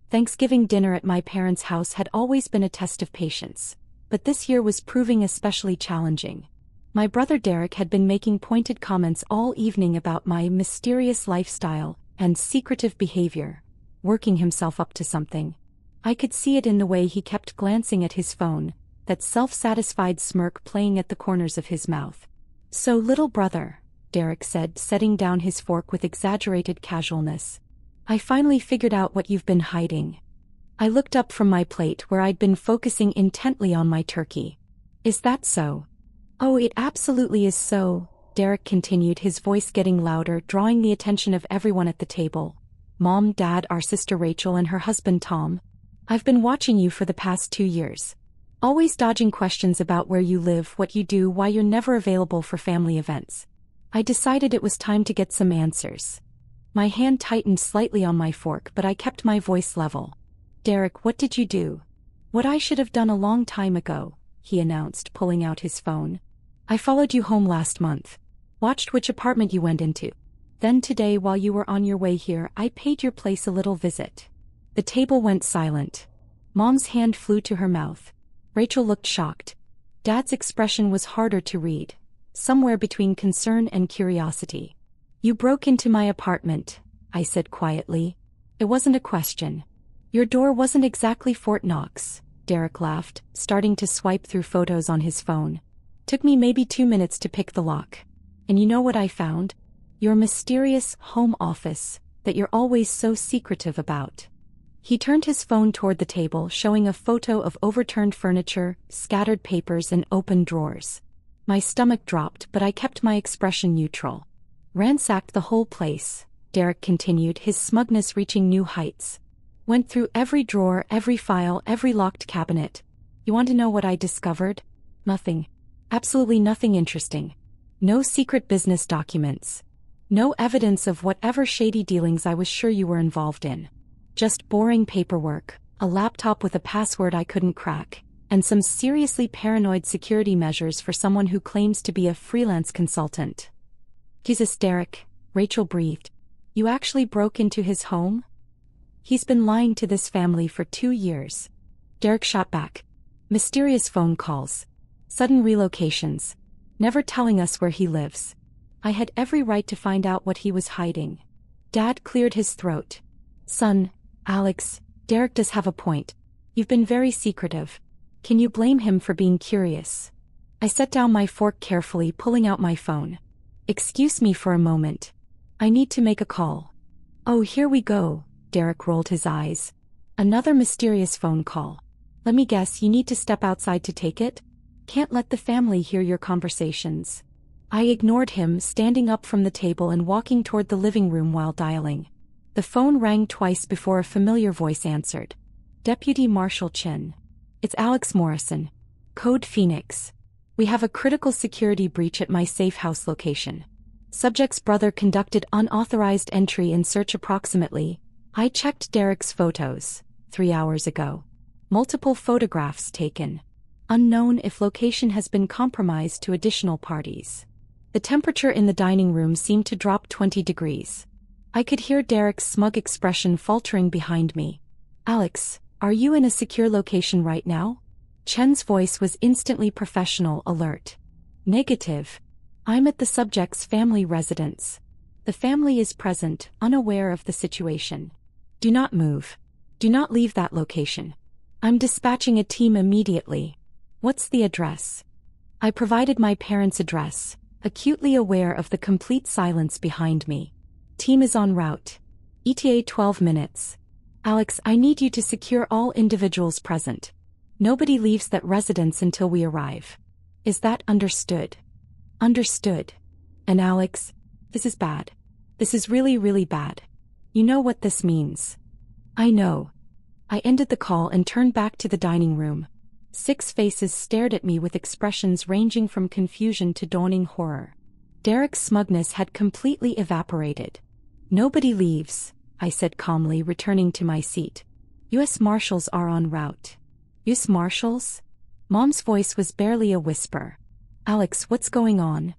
Thanksgiving dinner at my parents' house had always been a test of patience, but this year was proving especially challenging. My brother Derek had been making pointed comments all evening about my mysterious lifestyle and secretive behavior, working himself up to something. I could see it in the way he kept glancing at his phone, that self-satisfied smirk playing at the corners of his mouth. "So, little brother," Derek said, setting down his fork with exaggerated casualness, "I finally figured out what you've been hiding." I looked up from my plate where I'd been focusing intently on my turkey. "Is that so?" "Oh, it absolutely is so," Derek continued, his voice getting louder, drawing the attention of everyone at the table. "Mom, Dad, our sister Rachel and her husband Tom. I've been watching you for the past 2 years. Always dodging questions about where you live, what you do, why you're never available for family events. I decided it was time to get some answers." My hand tightened slightly on my fork, but I kept my voice level. "Derek, what did you do?" "What I should have done a long time ago," he announced, pulling out his phone. "I followed you home last month. Watched which apartment you went into. Then today, while you were on your way here, I paid your place a little visit." The table went silent. Mom's hand flew to her mouth. Rachel looked shocked. Dad's expression was harder to read, somewhere between concern and curiosity. "You broke into my apartment," I said quietly. "It wasn't a question." "Your door wasn't exactly Fort Knox," Derek laughed, starting to swipe through photos on his phone. "Took me maybe 2 minutes to pick the lock. And you know what I found? Your mysterious home office that you're always so secretive about." He turned his phone toward the table, showing a photo of overturned furniture, scattered papers, and open drawers. My stomach dropped, but I kept my expression neutral. "Ransacked the whole place," Derek continued, his smugness reaching new heights. "Went through every drawer, every file, every locked cabinet. You want to know what I discovered? Nothing. Absolutely nothing interesting. No secret business documents. No evidence of whatever shady dealings I was sure you were involved in. Just boring paperwork, a laptop with a password I couldn't crack, and some seriously paranoid security measures for someone who claims to be a freelance consultant." "Jesus, Derek," Rachel breathed. "You actually broke into his home?" "He's been lying to this family for 2 years." Derek shot back. "Mysterious phone calls. Sudden relocations. Never telling us where he lives. I had every right to find out what he was hiding." Dad cleared his throat. "Son, Alex, Derek does have a point. You've been very secretive. Can you blame him for being curious?" I set down my fork carefully, pulling out my phone. "Excuse me for a moment. I need to make a call." "Oh, here we go," Derek rolled his eyes. "Another mysterious phone call. Let me guess, you need to step outside to take it? Can't let the family hear your conversations." I ignored him, standing up from the table and walking toward the living room while dialing. The phone rang twice before a familiar voice answered. "Deputy Marshal Chin. It's Alex Morrison. Code Phoenix. We have a critical security breach at my safe house location. Subject's brother conducted unauthorized entry and search approximately." I checked Derek's photos, 3 hours ago. Multiple photographs taken. Unknown if location has been compromised to additional parties. The temperature in the dining room seemed to drop 20 degrees. I could hear Derek's smug expression faltering behind me. "Alex, are you in a secure location right now?" Chen's voice was instantly professional, alert. "Negative. I'm at the subject's family residence. The family is present, unaware of the situation. Do not move. Do not leave that location. I'm dispatching a team immediately. What's the address?" I provided my parents' address, acutely aware of the complete silence behind me. "Team is en route. ETA 12 minutes. Alex, I need you to secure all individuals present. Nobody leaves that residence until we arrive. Is that understood?" "Understood." "And Alex, this is bad. This is really, really bad. You know what this means." "I know." I ended the call and turned back to the dining room. 6 faces stared at me with expressions ranging from confusion to dawning horror. Derek's smugness had completely evaporated. "Nobody leaves," I said calmly, returning to my seat. "U.S. Marshals are en route." "U.S. Marshals?" Mom's voice was barely a whisper. "Alex, what's going on?"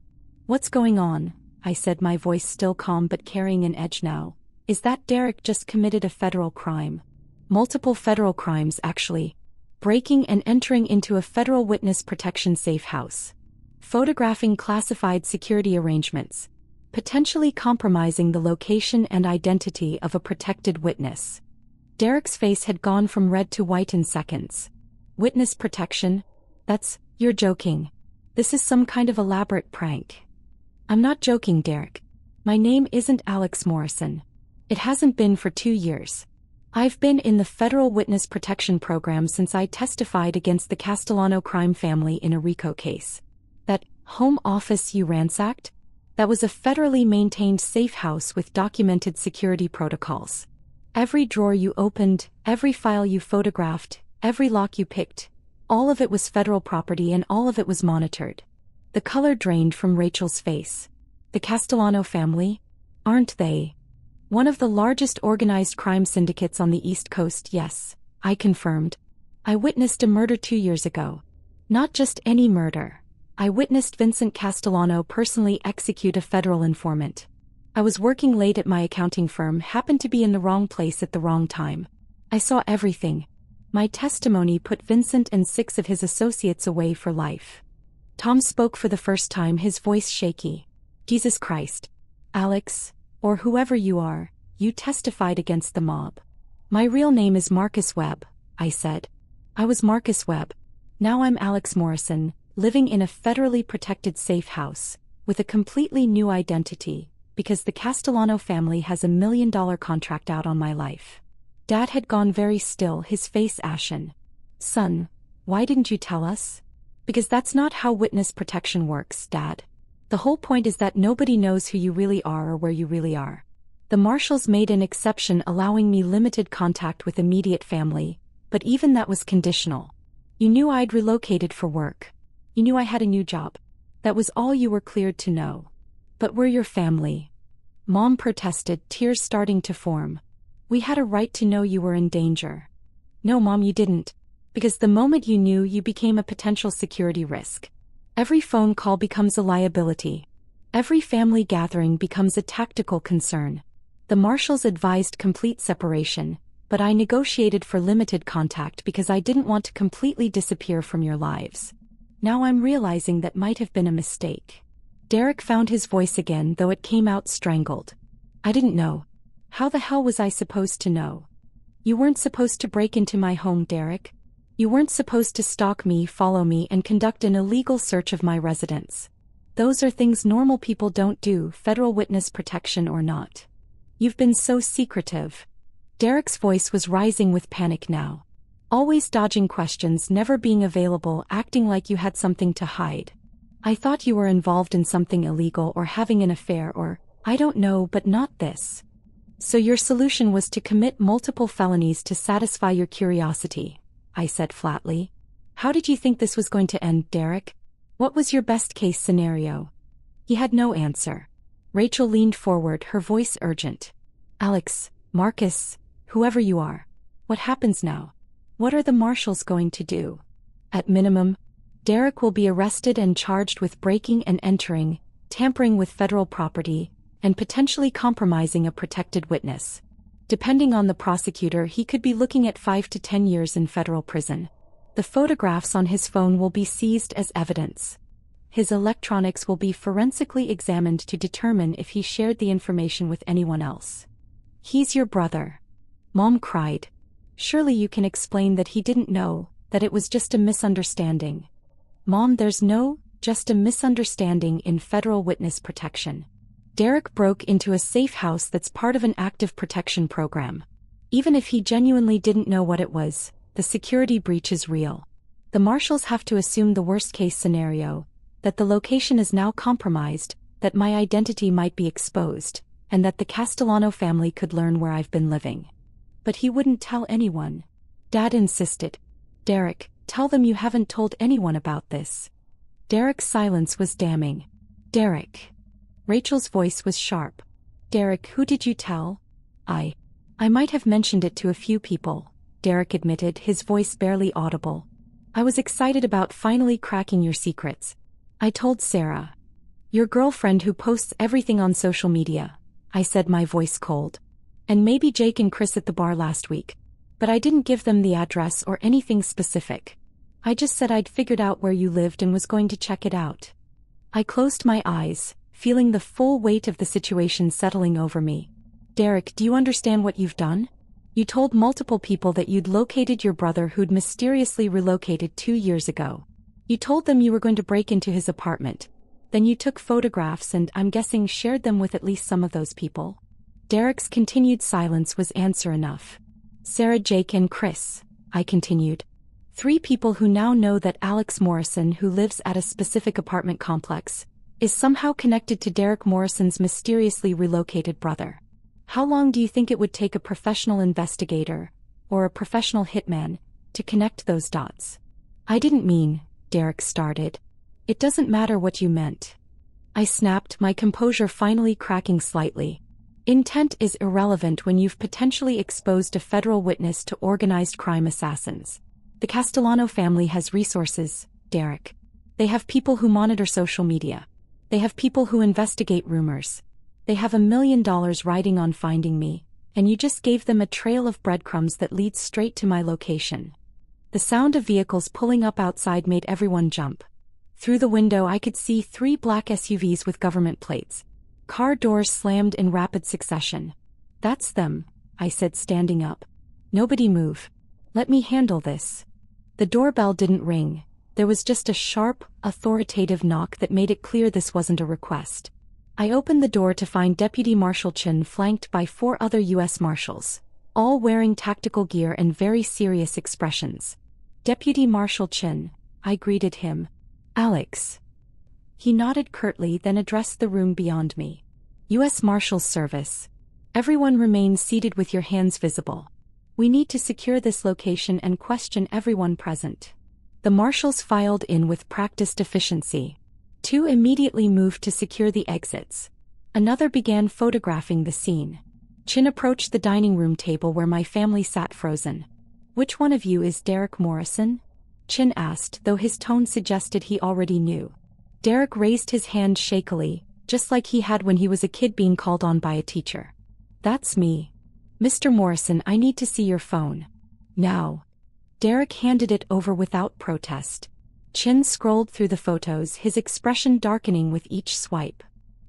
"What's going on?" I said, my voice still calm but carrying an edge now. "Is that Derek just committed a federal crime. Multiple federal crimes, actually. Breaking and entering into a federal witness protection safe house. Photographing classified security arrangements. Potentially compromising the location and identity of a protected witness. Derek's face had gone from red to white in seconds. Witness protection? You're joking. This is some kind of elaborate prank. I'm not joking, Derek. My name isn't Alex Morrison. It hasn't been for 2 years. I've been in the Federal Witness Protection Program since I testified against the Castellano crime family in a RICO case. That home office you ransacked? That was a federally maintained safe house with documented security protocols. Every drawer you opened, every file you photographed, every lock you picked, all of it was federal property and all of it was monitored. The color drained from Rachel's face. The Castellano family? Aren't they one of the largest organized crime syndicates on the East Coast? Yes, I confirmed. I witnessed a murder 2 years ago. Not just any murder. I witnessed Vincent Castellano personally execute a federal informant. I was working late at my accounting firm, happened to be in the wrong place at the wrong time. I saw everything. My testimony put Vincent and 6 of his associates away for life. Tom spoke for the first time, his voice shaky. Jesus Christ. Alex, or whoever you are, you testified against the mob. My real name is Marcus Webb, I said. I was Marcus Webb. Now I'm Alex Morrison, living in a federally protected safe house, with a completely new identity, because the Castellano family has $1 million contract out on my life. Dad had gone very still, his face ashen. Son, why didn't you tell us? Because that's not how witness protection works, Dad. The whole point is that nobody knows who you really are or where you really are. The marshals made an exception, allowing me limited contact with immediate family, but even that was conditional. You knew I'd relocated for work. You knew I had a new job. That was all you were cleared to know. But we're your family. Mom protested, tears starting to form. We had a right to know you were in danger. No, Mom, you didn't. Because the moment you knew, you became a potential security risk. Every phone call becomes a liability. Every family gathering becomes a tactical concern. The marshals advised complete separation, but I negotiated for limited contact because I didn't want to completely disappear from your lives. Now I'm realizing that might have been a mistake. Derek found his voice again, though it came out strangled. I didn't know. How the hell was I supposed to know? You weren't supposed to break into my home, Derek. You weren't supposed to stalk me, follow me, and conduct an illegal search of my residence. Those are things normal people don't do, federal witness protection or not. You've been so secretive. Derek's voice was rising with panic now. Always dodging questions, never being available, acting like you had something to hide. I thought you were involved in something illegal or having an affair or, I don't know, but not this. So your solution was to commit multiple felonies to satisfy your curiosity, I said flatly. How did you think this was going to end, Derek? What was your best-case scenario? He had no answer. Rachel leaned forward, her voice urgent. Alex, Marcus, whoever you are. What happens now? What are the marshals going to do? At minimum, Derek will be arrested and charged with breaking and entering, tampering with federal property, and potentially compromising a protected witness. Depending on the prosecutor, he could be looking at 5 to 10 years in federal prison. The photographs on his phone will be seized as evidence. His electronics will be forensically examined to determine if he shared the information with anyone else. He's your brother. Mom cried. Surely you can explain that he didn't know, that it was just a misunderstanding. Mom, there's no, just a misunderstanding in federal witness protection. Derek broke into a safe house that's part of an active protection program. Even if he genuinely didn't know what it was, the security breach is real. The marshals have to assume the worst-case scenario, that the location is now compromised, that my identity might be exposed, and that the Castellano family could learn where I've been living. But he wouldn't tell anyone. Dad insisted. Derek, tell them you haven't told anyone about this. Derek's silence was damning. Derek. Rachel's voice was sharp. Derek, who did you tell? I might have mentioned it to a few people, Derek admitted, his voice barely audible. I was excited about finally cracking your secrets. I told Sarah. Your girlfriend who posts everything on social media, I said, my voice cold. And maybe Jake and Chris at the bar last week. But I didn't give them the address or anything specific. I just said I'd figured out where you lived and was going to check it out. I closed my eyes, feeling the full weight of the situation settling over me. Derek, do you understand what you've done? You told multiple people that you'd located your brother who'd mysteriously relocated 2 years ago. You told them you were going to break into his apartment. Then you took photographs and, I'm guessing, shared them with at least some of those people. Derek's continued silence was answer enough. Sarah, Jake, and Chris, I continued. 3 people who now know that Alex Morrison, who lives at a specific apartment complex, is somehow connected to Derek Morrison's mysteriously relocated brother. How long do you think it would take a professional investigator, or a professional hitman, to connect those dots? I didn't mean, Derek started. It doesn't matter what you meant. I snapped, my composure finally cracking slightly. Intent is irrelevant when you've potentially exposed a federal witness to organized crime assassins. The Castellano family has resources, Derek. They have people who monitor social media. They have people who investigate rumors. They have $1 million riding on finding me, and you just gave them a trail of breadcrumbs that leads straight to my location. The sound of vehicles pulling up outside made everyone jump. Through the window I could see 3 black SUVs with government plates. Car doors slammed in rapid succession. That's them, I said, standing up. Nobody move. Let me handle this. The doorbell didn't ring. There was just a sharp, authoritative knock that made it clear this wasn't a request. I opened the door to find Deputy Marshal Chin flanked by 4 other U.S. Marshals, all wearing tactical gear and very serious expressions. Deputy Marshal Chin, I greeted him. Alex. He nodded curtly, then addressed the room beyond me. U.S. Marshals Service. Everyone remain seated with your hands visible. We need to secure this location and question everyone present. The marshals filed in with practiced efficiency. 2 immediately moved to secure the exits. Another began photographing the scene. Chin approached the dining room table where my family sat frozen. Which one of you is Derek Morrison? Chin asked, though his tone suggested he already knew. Derek raised his hand shakily, just like he had when he was a kid being called on by a teacher. That's me. Mr. Morrison, I need to see your phone. Now. Derek handed it over without protest. Chin scrolled through the photos, his expression darkening with each swipe.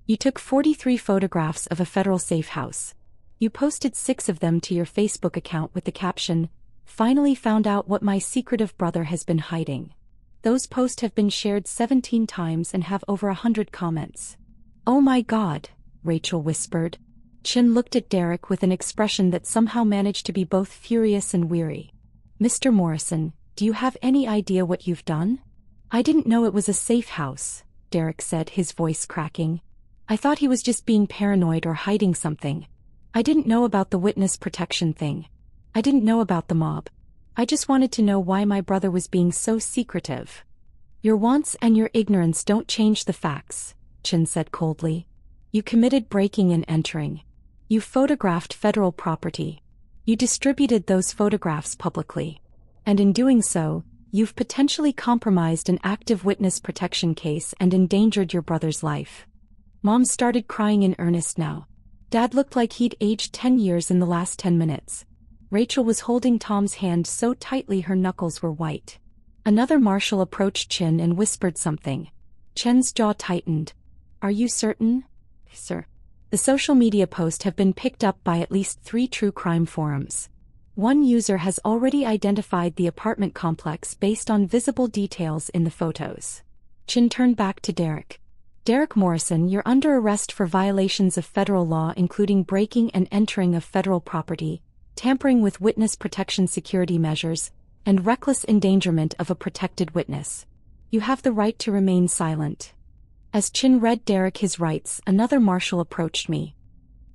You took 43 photographs of a federal safe house. You posted 6 of them to your Facebook account with the caption, "Finally found out what my secretive brother has been hiding." Those posts have been shared 17 times and have over 100 comments. Oh my God, Rachel whispered. Chin looked at Derek with an expression that somehow managed to be both furious and weary. Mr. Morrison, do you have any idea what you've done? I didn't know it was a safe house, Derek said, his voice cracking. I thought he was just being paranoid or hiding something. I didn't know about the witness protection thing. I didn't know about the mob. I just wanted to know why my brother was being so secretive. Your wants and your ignorance don't change the facts, Chin said coldly. You committed breaking and entering. You photographed federal property. You distributed those photographs publicly. And in doing so, you've potentially compromised an active witness protection case and endangered your brother's life. Mom started crying in earnest now. Dad looked like he'd aged 10 years in the last 10 minutes. Rachel was holding Tom's hand so tightly her knuckles were white. Another marshal approached Chin and whispered something. Chin's jaw tightened. Are you certain, sir? The social media posts have been picked up by at least 3 true crime forums. One user has already identified the apartment complex based on visible details in the photos. Chin turned back to Derek. Derek Morrison, you're under arrest for violations of federal law, including breaking and entering of federal property, tampering with witness protection security measures, and reckless endangerment of a protected witness. You have the right to remain silent. As Chin read Derek his rights, another marshal approached me.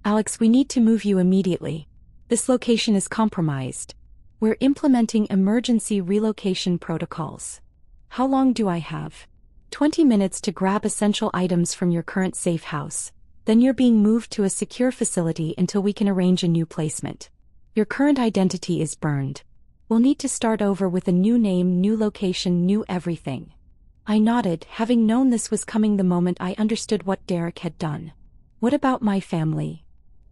Alex, we need to move you immediately. This location is compromised. We're implementing emergency relocation protocols. How long do I have? 20 minutes to grab essential items from your current safe house. Then you're being moved to a secure facility until we can arrange a new placement. Your current identity is burned. We'll need to start over with a new name, new location, new everything. I nodded, having known this was coming the moment I understood what Derek had done. What about my family?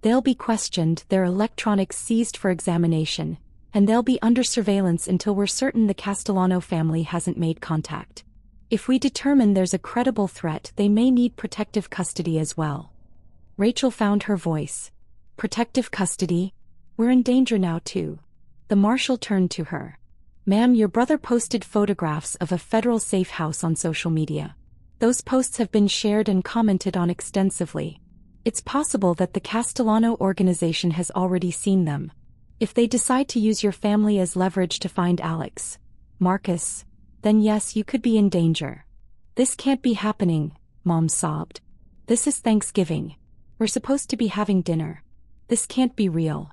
They'll be questioned, their electronics seized for examination, and they'll be under surveillance until we're certain the Castellano family hasn't made contact. If we determine there's a credible threat, they may need protective custody as well. Rachel found her voice. Protective custody? We're in danger now too. The marshal turned to her. Ma'am, your brother posted photographs of a federal safe house on social media. Those posts have been shared and commented on extensively. It's possible that the Castellano organization has already seen them. If they decide to use your family as leverage to find Alex, Marcus, then yes, you could be in danger. This can't be happening, Mom sobbed. This is Thanksgiving. We're supposed to be having dinner. This can't be real.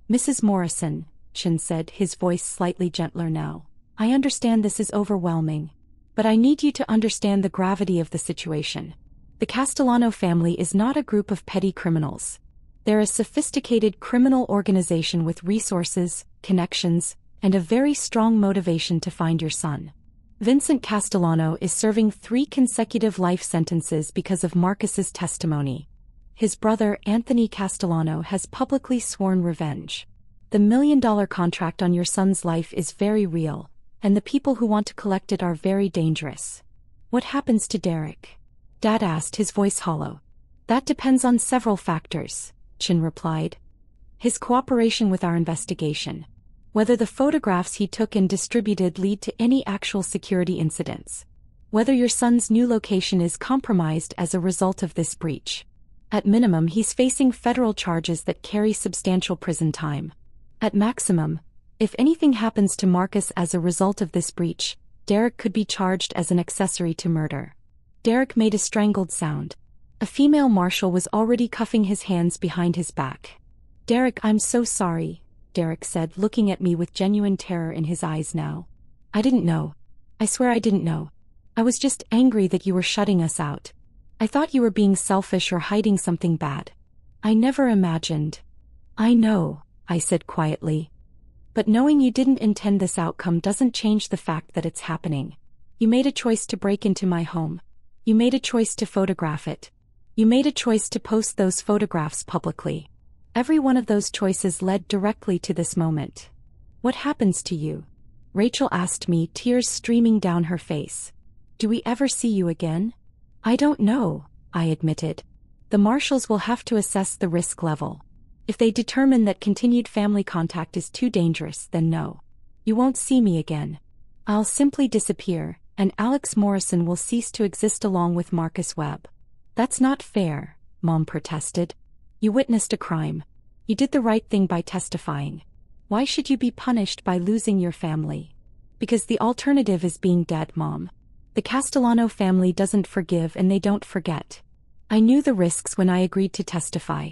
Mrs. Morrison, Chin said, his voice slightly gentler now. I understand this is overwhelming, but I need you to understand the gravity of the situation. The Castellano family is not a group of petty criminals. They're a sophisticated criminal organization with resources, connections, and a very strong motivation to find your son. Vincent Castellano is serving 3 consecutive life sentences because of Marcus's testimony. His brother, Anthony Castellano, has publicly sworn revenge. The $1 million contract on your son's life is very real, and the people who want to collect it are very dangerous. What happens to Derek? Dad asked, his voice hollow. That depends on several factors, Chin replied. His cooperation with our investigation. Whether the photographs he took and distributed lead to any actual security incidents. Whether your son's new location is compromised as a result of this breach. At minimum, he's facing federal charges that carry substantial prison time. At maximum, if anything happens to Marcus as a result of this breach, Derek could be charged as an accessory to murder. Derek made a strangled sound. A female marshal was already cuffing his hands behind his back. Derek, I'm so sorry, Derek said, looking at me with genuine terror in his eyes now. I didn't know. I swear I didn't know. I was just angry that you were shutting us out. I thought you were being selfish or hiding something bad. I never imagined. I know, I said quietly. But knowing you didn't intend this outcome doesn't change the fact that it's happening. You made a choice to break into my home. You made a choice to photograph it. You made a choice to post those photographs publicly. Every one of those choices led directly to this moment. What happens to you? Rachel asked me, tears streaming down her face. Do we ever see you again? I don't know, I admitted. The marshals will have to assess the risk level. If they determine that continued family contact is too dangerous, then no. You won't see me again. I'll simply disappear, and Alex Morrison will cease to exist along with Marcus Webb. That's not fair, Mom protested. You witnessed a crime. You did the right thing by testifying. Why should you be punished by losing your family? Because the alternative is being dead, Mom. The Castellano family doesn't forgive and they don't forget. I knew the risks when I agreed to testify.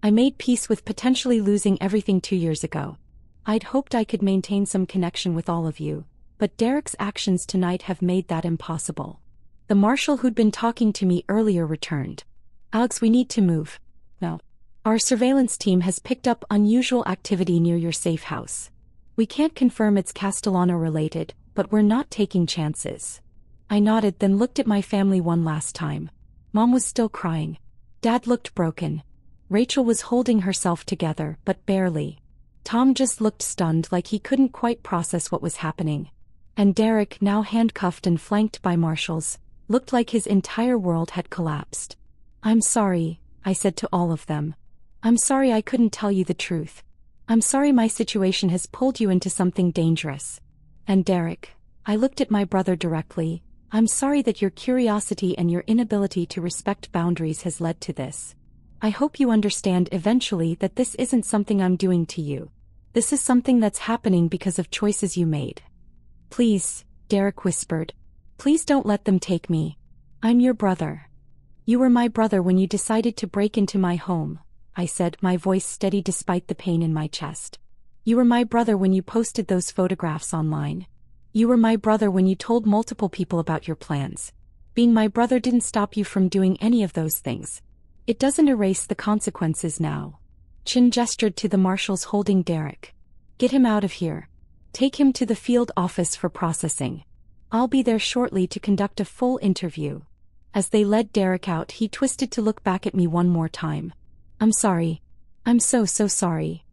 I made peace with potentially losing everything 2 years ago. I'd hoped I could maintain some connection with all of you, but Derek's actions tonight have made that impossible. The marshal who'd been talking to me earlier returned. Alex, we need to move. No. Our surveillance team has picked up unusual activity near your safe house. We can't confirm it's Castellano related, but we're not taking chances. I nodded, then looked at my family one last time. Mom was still crying. Dad looked broken. Rachel was holding herself together, but barely. Tom just looked stunned, like he couldn't quite process what was happening. And Derek, now handcuffed and flanked by marshals, looked like his entire world had collapsed. I'm sorry, I said to all of them. I'm sorry I couldn't tell you the truth. I'm sorry my situation has pulled you into something dangerous. And Derek, I looked at my brother directly, I'm sorry that your curiosity and your inability to respect boundaries has led to this. I hope you understand eventually that this isn't something I'm doing to you. This is something that's happening because of choices you made. Please, Derek whispered. Please don't let them take me. I'm your brother. You were my brother when you decided to break into my home, I said, my voice steady despite the pain in my chest. You were my brother when you posted those photographs online. You were my brother when you told multiple people about your plans. Being my brother didn't stop you from doing any of those things. It doesn't erase the consequences now. Chin gestured to the marshals holding Derek. Get him out of here. Take him to the field office for processing. I'll be there shortly to conduct a full interview. As they led Derek out, he twisted to look back at me one more time. I'm sorry. I'm so sorry.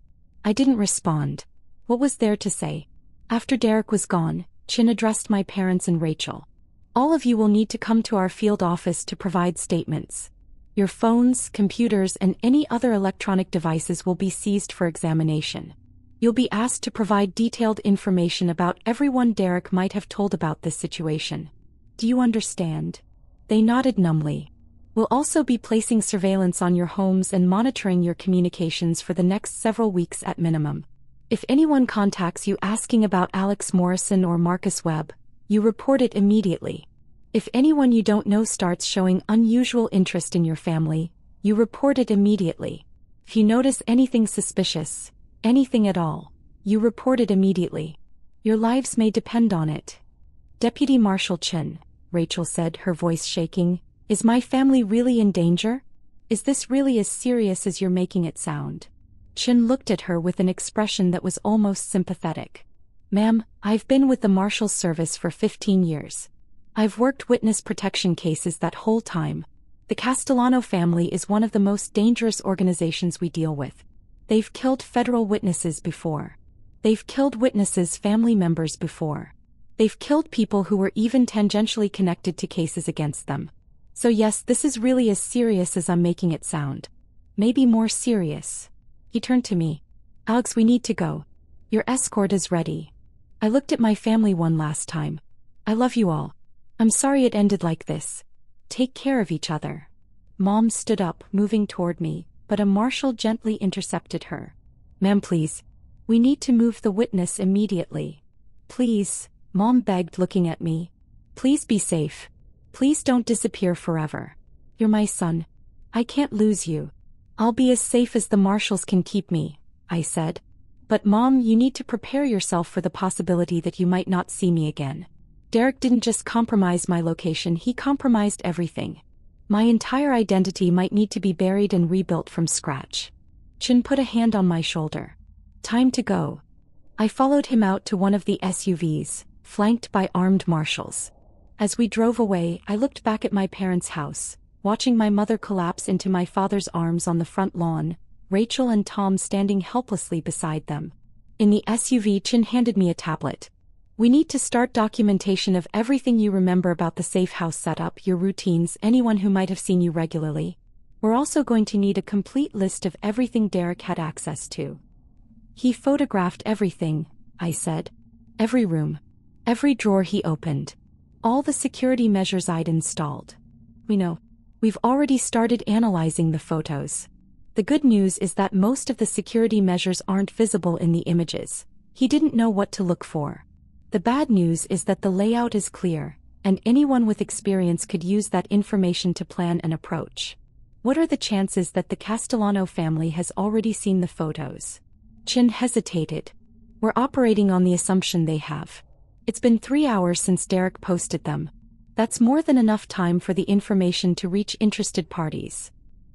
I didn't respond. What was there to say? After Derek was gone, Chin addressed my parents and Rachel. All of you will need to come to our field office to provide statements. Your phones, computers, and any other electronic devices will be seized for examination. You'll be asked to provide detailed information about everyone Derek might have told about this situation. Do you understand? They nodded numbly. We'll also be placing surveillance on your homes and monitoring your communications for the next several weeks at minimum. If anyone contacts you asking about Alex Morrison or Marcus Webb, you report it immediately. If anyone you don't know starts showing unusual interest in your family, you report it immediately. If you notice anything suspicious, anything at all, you report it immediately. Your lives may depend on it. Deputy Marshal Chin, Rachel said, her voice shaking, is my family really in danger? Is this really as serious as you're making it sound? Chin looked at her with an expression that was almost sympathetic. Ma'am, I've been with the Marshal's Service for 15 years. I've worked witness protection cases that whole time. The Castellano family is one of the most dangerous organizations we deal with. They've killed federal witnesses before. They've killed witnesses' family members before. They've killed people who were even tangentially connected to cases against them. So yes, this is really as serious as I'm making it sound. Maybe more serious. He turned to me. Alex, we need to go. Your escort is ready. I looked at my family one last time. I love you all. I'm sorry it ended like this. Take care of each other. Mom stood up, moving toward me, but a marshal gently intercepted her. Ma'am, please. We need to move the witness immediately. Please, Mom begged, looking at me. Please be safe. Please don't disappear forever. You're my son. I can't lose you. I'll be as safe as the marshals can keep me, I said. But Mom, you need to prepare yourself for the possibility that you might not see me again. Derek didn't just compromise my location, he compromised everything. My entire identity might need to be buried and rebuilt from scratch. Chin put a hand on my shoulder. Time to go. I followed him out to one of the SUVs, flanked by armed marshals. As we drove away, I looked back at my parents' house, watching my mother collapse into my father's arms on the front lawn, Rachel and Tom standing helplessly beside them. In the SUV, Chin handed me a tablet. We need to start documentation of everything you remember about the safe house setup, your routines, anyone who might have seen you regularly. We're also going to need a complete list of everything Derek had access to. He photographed everything, I said. Every room. Every drawer he opened. All the security measures I'd installed. We know. We've already started analyzing the photos. The good news is that most of the security measures aren't visible in the images. He didn't know what to look for. The bad news is that the layout is clear, and anyone with experience could use that information to plan an approach. What are the chances that the Castellano family has already seen the photos? Chin hesitated. We're operating on the assumption they have. It's been 3 hours since Derek posted them. That's more than enough time for the information to reach interested parties.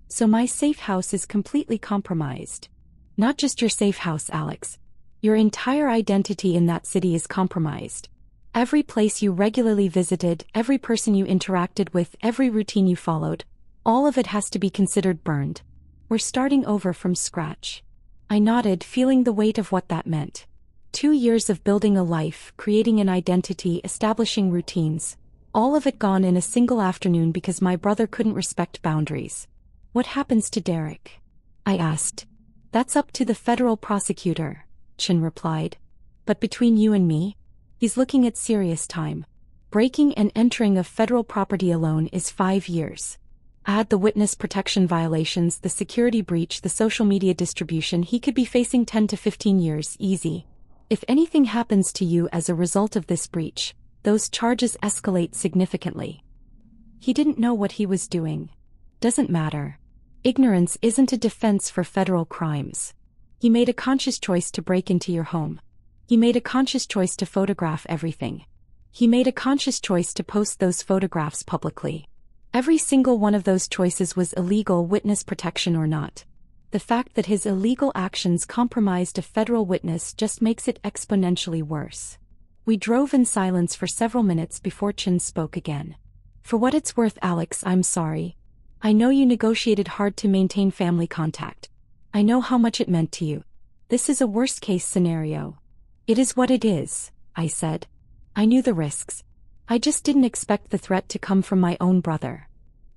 So my safe house is completely compromised. Not just your safe house, Alex. Your entire identity in that city is compromised. Every place you regularly visited, every person you interacted with, every routine you followed, all of it has to be considered burned. We're starting over from scratch. I nodded, feeling the weight of what that meant. 2 years of building a life, creating an identity, establishing routines. All of it gone in a single afternoon because my brother couldn't respect boundaries. What happens to Derek? I asked. That's up to the federal prosecutor, Chin replied. But between you and me, he's looking at serious time. Breaking and entering of federal property alone is 5 years. Add the witness protection violations, the security breach, the social media distribution, he could be facing 10 to 15 years, easy. If anything happens to you as a result of this breach, those charges escalate significantly. He didn't know what he was doing. Doesn't matter. Ignorance isn't a defense for federal crimes. He made a conscious choice to break into your home. He made a conscious choice to photograph everything. He made a conscious choice to post those photographs publicly. Every single one of those choices was illegal, witness protection or not. The fact that his illegal actions compromised a federal witness just makes it exponentially worse. We drove in silence for several minutes before Chin spoke again. For what it's worth, Alex, I'm sorry. I know you negotiated hard to maintain family contact. I know how much it meant to you. This is a worst-case scenario. It is what it is, I said. I knew the risks. I just didn't expect the threat to come from my own brother.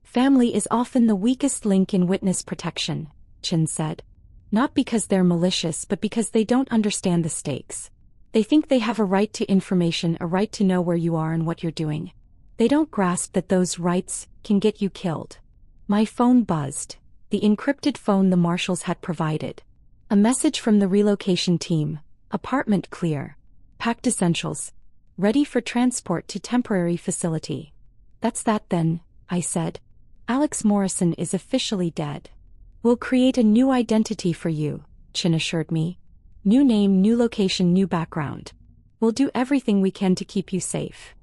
Family is often the weakest link in witness protection, Chin said. Not because they're malicious but because they don't understand the stakes. They think they have a right to information, a right to know where you are and what you're doing. They don't grasp that those rights can get you killed. My phone buzzed. The encrypted phone the marshals had provided. A message from the relocation team. Apartment clear. Packed essentials. Ready for transport to temporary facility. That's that then, I said. Alex Morrison is officially dead. We'll create a new identity for you, Chin assured me. New name, new location, new background. We'll do everything we can to keep you safe.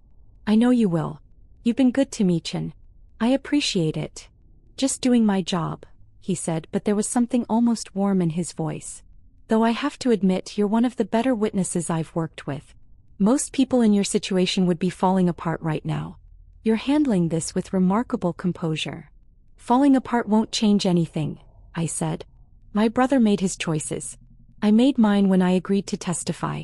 I know you will. You've been good to me, Chin. I appreciate it. Just doing my job, he said, but there was something almost warm in his voice. Though I have to admit you're one of the better witnesses I've worked with. Most people in your situation would be falling apart right now. You're handling this with remarkable composure. Falling apart won't change anything, I said. My brother made his choices. I made mine when I agreed to testify.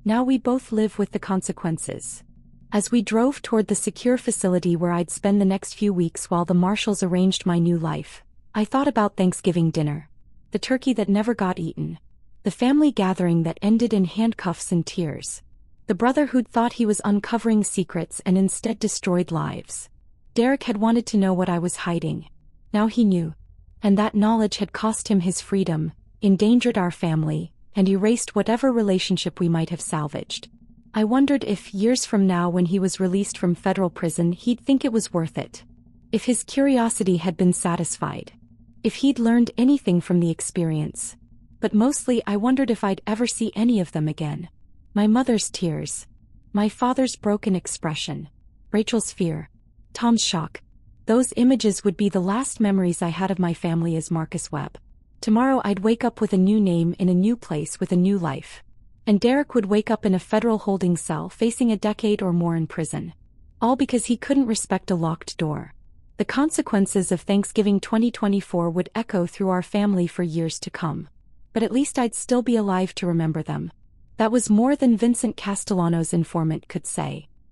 Now we both live with the consequences. As we drove toward the secure facility where I'd spend the next few weeks while the marshals arranged my new life, I thought about Thanksgiving dinner. The turkey that never got eaten. The family gathering that ended in handcuffs and tears. The brother who'd thought he was uncovering secrets and instead destroyed lives. Derek had wanted to know what I was hiding. Now he knew. And that knowledge had cost him his freedom, endangered our family, and erased whatever relationship we might have salvaged. I wondered if, years from now when he was released from federal prison, he'd think it was worth it. If his curiosity had been satisfied. If he'd learned anything from the experience. But mostly I wondered if I'd ever see any of them again. My mother's tears. My father's broken expression. Rachel's fear. Tom's shock. Those images would be the last memories I had of my family as Marcus Webb. Tomorrow I'd wake up with a new name in a new place with a new life. And Derek would wake up in a federal holding cell facing a decade or more in prison. All because he couldn't respect a locked door. The consequences of Thanksgiving 2024 would echo through our family for years to come. But at least I'd still be alive to remember them. That was more than Vincent Castellano's informant could say.